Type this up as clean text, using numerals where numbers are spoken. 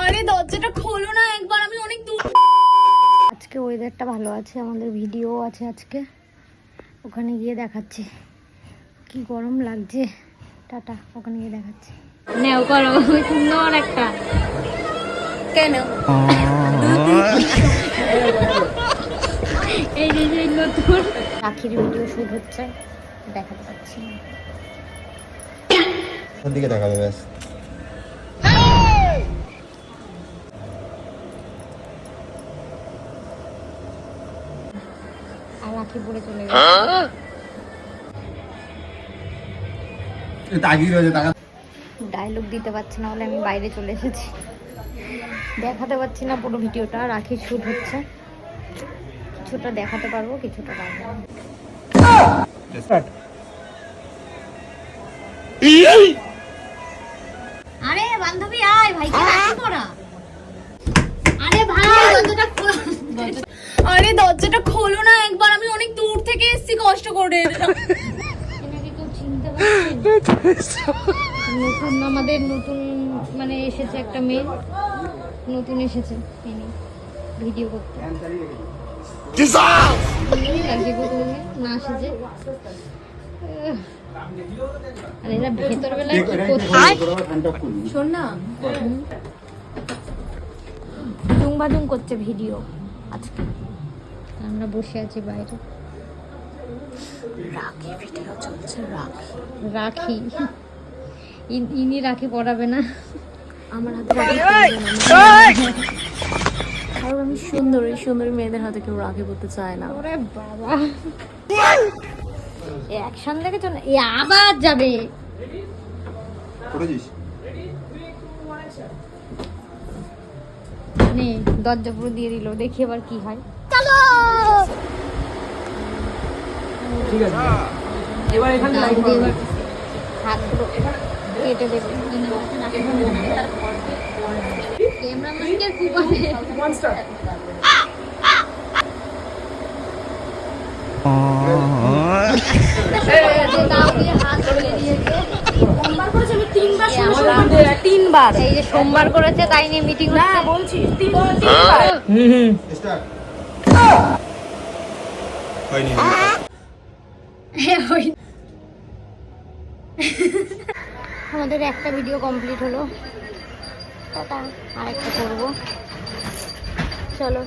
আরে দরজাটা খোলো না একবার, আমি অনেক দূর। আজকে ওয়েদারটা ভালো আছে, আমাদের ভিডিও আছে আজকে, ওখানে গিয়ে দেখাচ্ছি। কি গরম লাগছে, টাটা, ওখানে গিয়ে দেখাচ্ছি। নেও করো সুন্দর একটা। কেন এই যে নতুন রাখির ভিডিও শুট হচ্ছে, দেখাতে পাচ্ছি না। দিকে দেখাবে ব্যাস। আর রাখি পরে চলে গেছে। ডায়লগ দিতে পারছি না বলে আমি বাইরে চলে এসেছি, দেখাতে পারছি না পুরো ভিডিওটা। রাখির শুট হচ্ছে, কিছুটা দেখাতে পারবো, কিছুটা পারবো না। আরে বান্ধবী আয়, ভাইকে রাখি পরা। আরে ভাই দরজাটা খোলো, আরে দরজাটা খোলো না একবার, আমি অনেক দূর থেকে এসেছি কষ্ট করে। এনাকে কেউ চিনতে পারছে? নতুন আমাদের নতুন মানে এসেছে একটা মেয়ে, নতুন এসেছে ভিডিও করতে। না এসেছে আর এরা ভেতর বেলায় কি কোথায় শোন না জুম বাজুম করছে ভিডিও আজকে, আমরা বসে আছি বাইরে। রাখি ভিডিও চলছে, রাখি ইনি রাখি পড়াবে না আমার হাতে, কারণ আমি সুন্দরী সুন্দরী মেয়েদের হাতে কেউ রাখি পড়তে চায় না। ওরে বাবা অ্যাকশন দেখেছো না, এ আবার যাবে। নে দরজা পুরো দিয়ে দিল, দেখি এবার কি হয়। চলো ঠিক আছে, এবার এখানে লাইভ করব। হাত পুরো কেটে দেবে। ক্যামেরাম্যানকে কুপাবে। One star. তিনবার এই যে সোমবার করেছে, তাই নিয়ে মিটিং না বলছি। আমাদের একটা ভিডিও কমপ্লিট হলো, টাটা, আরেকটা করবো, চলো।